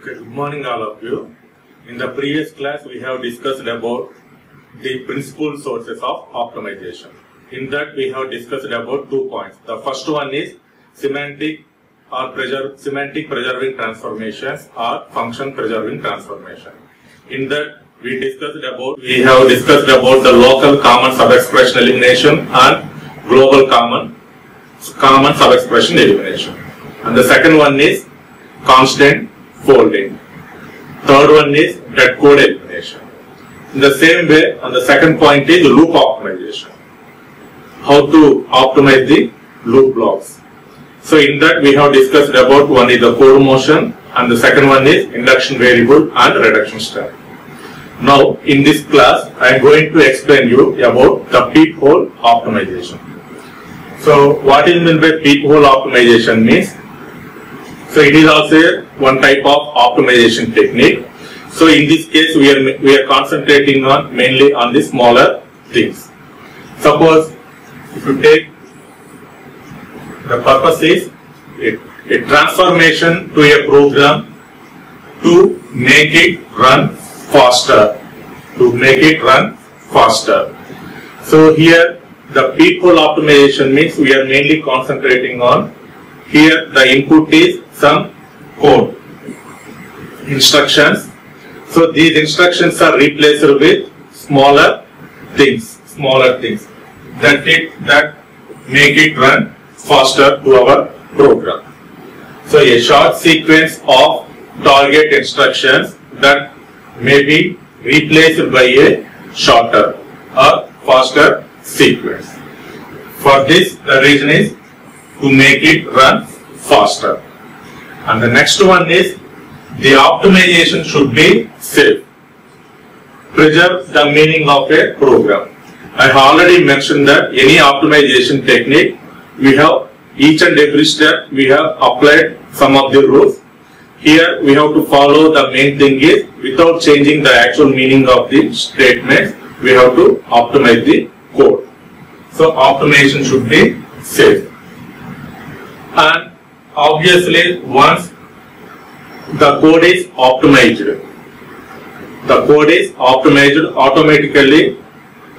Okay, good morning all of you. In the previous class we have discussed about the principal sources of optimization. In that we have discussed about 2 points. The first one is semantic preserving transformations or function preserving transformation. In that we have discussed about the local common subexpression elimination and global common subexpression elimination. And the second one is constant folding. Third one is dead code elimination. In the same way, and the second point is loop optimization. How to optimize the loop blocks. So in that we have discussed about one is the code motion and the second one is induction variable and reduction step. Now in this class I am going to explain you about the peephole optimization. So what is meant by peephole optimization means? So it is also one type of optimization technique. So in this case we are concentrating on mainly on the smaller things. Suppose if you take the purpose is a transformation to a program to make it run faster. So here the peephole optimization means we are mainly concentrating on here the input is some code instructions. So these instructions are replaced with smaller things that make it run faster to our program. So a short sequence of target instructions that may be replaced by a shorter or faster sequence. For this the reason is to make it run faster. And the next one is the optimization should be safe. Preserve the meaning of a program. I have already mentioned that any optimization technique we have each and every step we have applied some of the rules. Here we have to follow the main thing is without changing the actual meaning of the statements we have to optimize the code. So optimization should be safe. And obviously once the code is optimized, automatically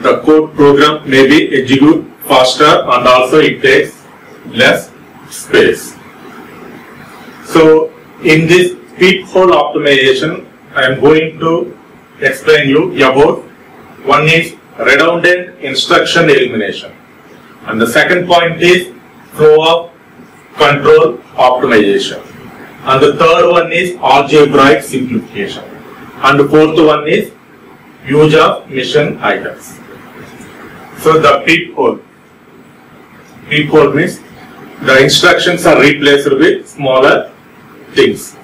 the code program may be executed faster and also it takes less space. So in this peephole optimization I am going to explain you about one is redundant instruction elimination and the second point is flow of control optimization and the third one is algebraic simplification and the fourth one is use of mission items. So the peephole means the instructions are replaced with smaller things,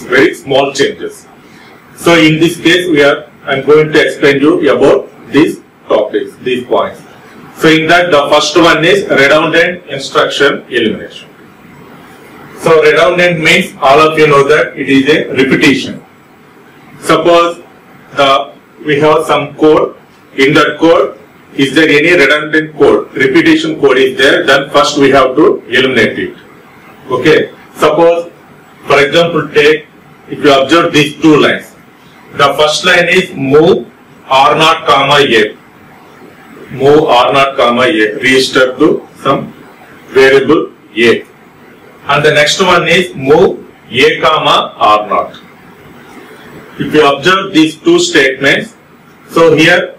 very small changes. So in this case I am going to explain you about these topics, these points. So in that the first one is redundant instruction elimination. So redundant means all of you know that it is a repetition. Suppose we have some code, in that code is there any redundant code, repetition code is there, then first we have to eliminate it. Okay. Suppose for example take, if you observe these two lines, the first line is move R0 comma A. Move R0 comma A, register to some variable A. And the next one is move A comma R0. If you observe these two statements, so here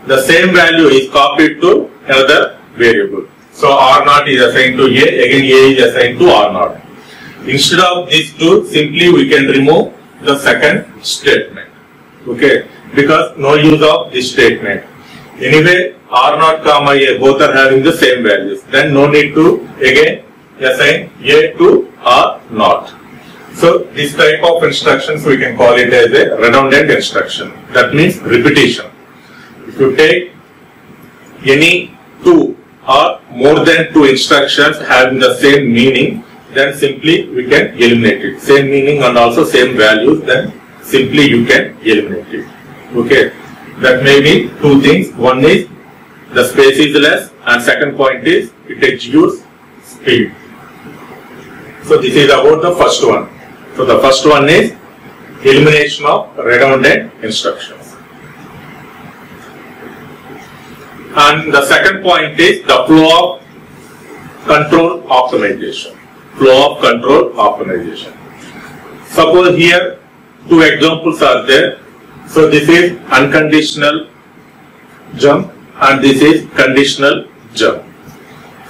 the same value is copied to another variable. So R0 is assigned to A, again A is assigned to R0. Instead of these two, simply we can remove the second statement. Okay, because no use of this statement. Anyway, R0 comma A both are having the same values. Then no need to again assign A to R0. So this type of instructions we can call it as a redundant instruction. That means repetition. If you take any two or more than two instructions having the same meaning, then simply we can eliminate it. Same meaning and also same values, then simply you can eliminate it. Okay. That may be two things. One is the space is less and second point is it executes speed. So this is about the first one. So the first one is elimination of redundant instructions. And the second point is the flow of control optimization. Flow of control optimization. Suppose here two examples are there. So this is unconditional jump and this is conditional jump.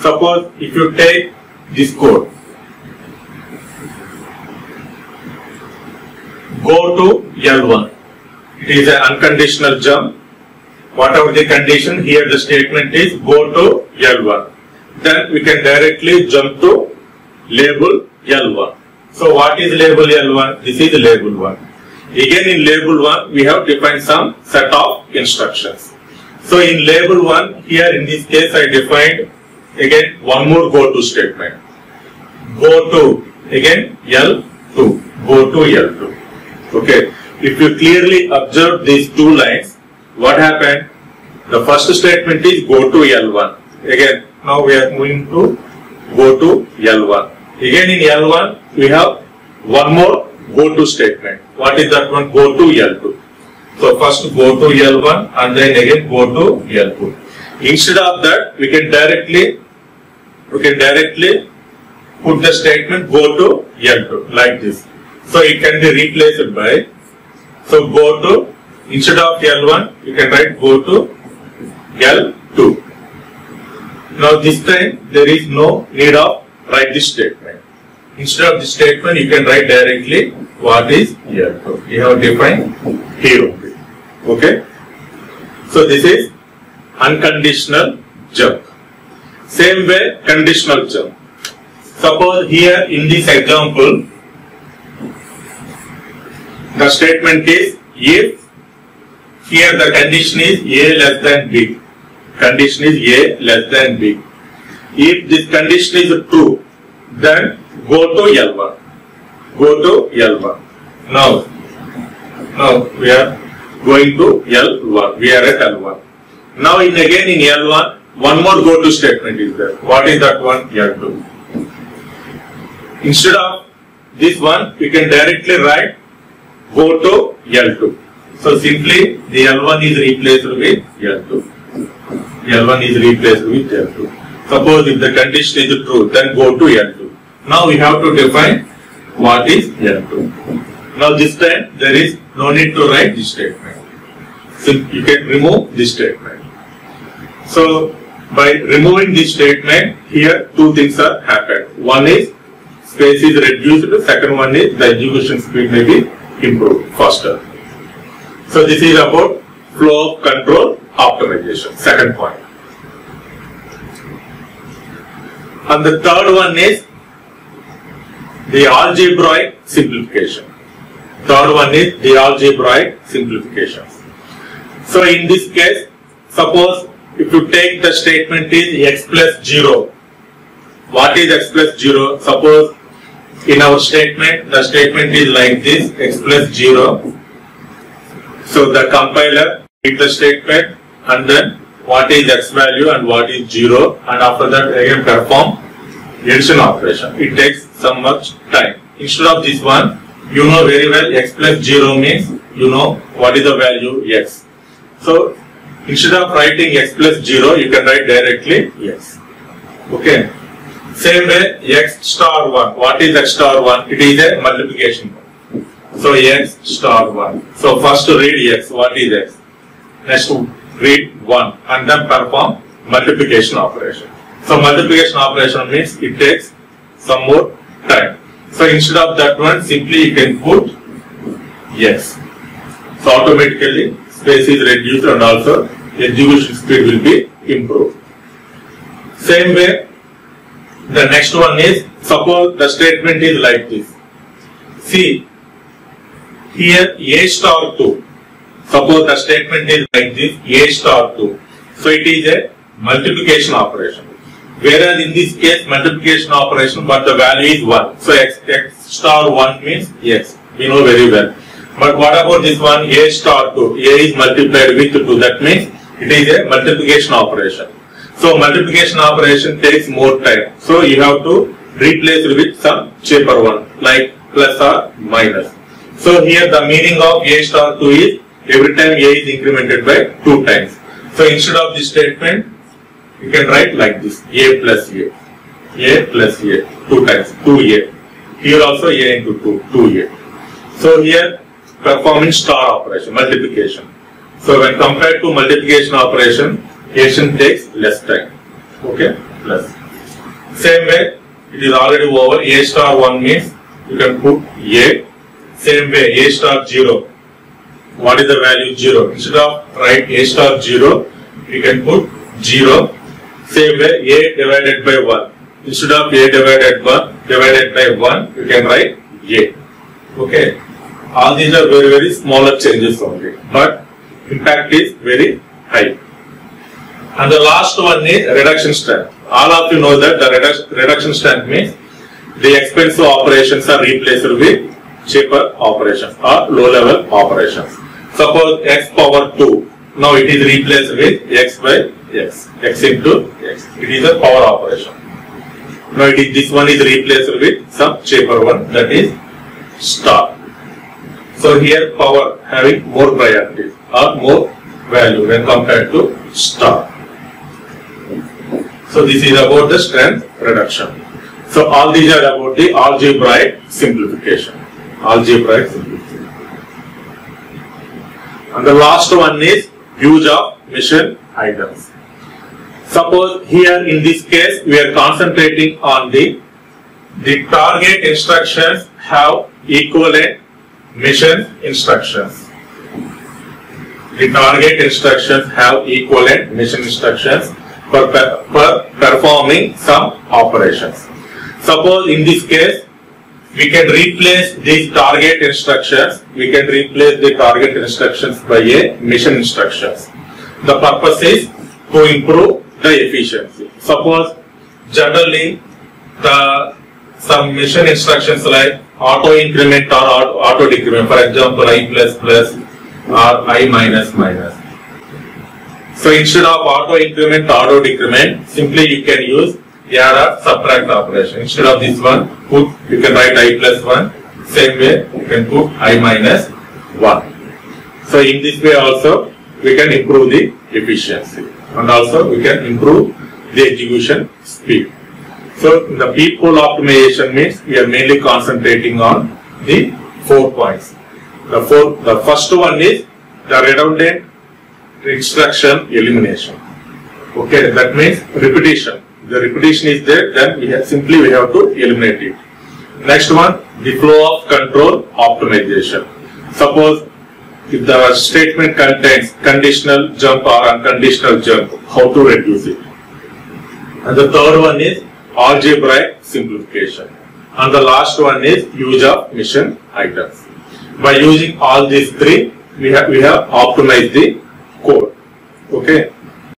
Suppose if you take this code, go to L1. It is an unconditional jump. Whatever the condition, here the statement is go to L1. Then we can directly jump to label L1. So what is label L1? This is label 1. Again in label 1, we have defined some set of instructions. So in label 1, here in this case I defined again one more go to statement. Go to again L2. Go to L2. Okay. If you clearly observe these two lines, what happened? The first statement is go to L1. Again, now we are moving to go to L1. Again in L1, we have one more go to statement. What is that one? Go to L2. So first go to L1 and then again go to L2. Instead of that, we can directly put the statement go to L2 like this. So it can be replaced by, so go to, instead of L1, you can write go to L2. Now this time there is no need of write this statement. Instead of this statement, you can write directly what is L2. You have defined here only. Okay. So this is unconditional jump. Same way conditional jump. Suppose here in this example, the statement is if, here the condition is A less than B. Condition is A less than B. If this condition is true, then go to L1. Go to L1. Now we are going to L1. We are at L1. Now again in L1, one more go to statement is there. What is that one? L2. Instead of this one, we can directly write go to L2. So simply the L1 is replaced with L2. L1 is replaced with L2. Suppose if the condition is true, then go to L2. Now we have to define what is L2. Now this time there is no need to write this statement. So you can remove this statement. So by removing this statement, here two things are happened. One is space is reduced. The second one is the execution speed may be improved faster. So this is about flow of control optimization. Second point. And the third one is the algebraic simplification. Third one is the algebraic simplification. So in this case, suppose if you take the statement is x plus 0. What is x plus 0? Suppose in our statement, the statement is like this, x plus 0. So the compiler reads the statement and then what is x value and what is 0, and after that again perform addition operation. It takes some much time. Instead of this one, you know very well x plus 0 means you know what is the value x. So instead of writing x plus 0, you can write directly x. Okay. Same way x star 1. What is x star 1? It is a multiplication. So x star 1. So first read x. What is x? Next read 1 and then perform multiplication operation. So multiplication operation means it takes some more time. So instead of that one, simply you can put x. So automatically space is reduced and also execution speed will be improved. Same way, the next one is, suppose the statement is like this. See, here A star 2. Suppose the statement is like this, A star 2. So it is a multiplication operation. Whereas in this case, multiplication operation, but the value is 1. So x star 1 means x. We know very well. But what about this one, A star 2? A is multiplied with 2. That means it is a multiplication operation. So multiplication operation takes more time. So you have to replace it with some cheaper one. Like plus or minus. So here the meaning of A star 2 is every time A is incremented by 2 times. So instead of this statement, you can write like this: A plus A, A plus A, 2 times, 2A. Here also A into 2, 2A. So here performing star operation, multiplication. So when compared to multiplication operation, addition takes less time. Okay, plus. Same way, it is already over. A star 1 means you can put A. Same way, A star 0. What is the value 0? Instead of write A star 0, you can put 0. Same way, A divided by 1. Instead of A divided by 1, you can write A. Okay. All these are very, very smaller changes only, but impact is very high. And the last one is reduction strength. All of you know that the reduction strength means the expensive operations are replaced with cheaper operations or low level operations. Suppose x power 2. Now it is replaced with x by x. X into x. It is a power operation. Now this one is replaced with some cheaper one, that is star. So here power having more priority or more value when compared to star. So this is about the strength reduction. So all these are about the algebraic simplification. Algebraic simplification. And the last one is use of mission items. Suppose here in this case we are concentrating on the target instructions have equivalent mission instructions. The target instructions have equivalent mission instructions for performing some operations. Suppose in this case we can replace these target instructions. We can replace the target instructions by a mission instructions. The purpose is to improve the efficiency. Suppose generally some mission instructions like auto increment or auto decrement, for example I plus plus or I minus minus. So instead of auto increment, auto decrement, simply you can use add or subtract operation. Instead of this one, you can write I plus 1. Same way you can put I minus 1. So in this way also we can improve the efficiency and also we can improve the execution speed. So the peak pole optimization means we are mainly concentrating on the 4 points. The first one is the redundant instruction elimination. Okay, that means repetition. The repetition is there, then we have to eliminate it. Next one, the flow of control optimization. Suppose if the statement contains conditional jump or unconditional jump, how to reduce it. And the third one is algebraic simplification. And the last one is use of mission items. By using all these three, we have optimized the code. Okay.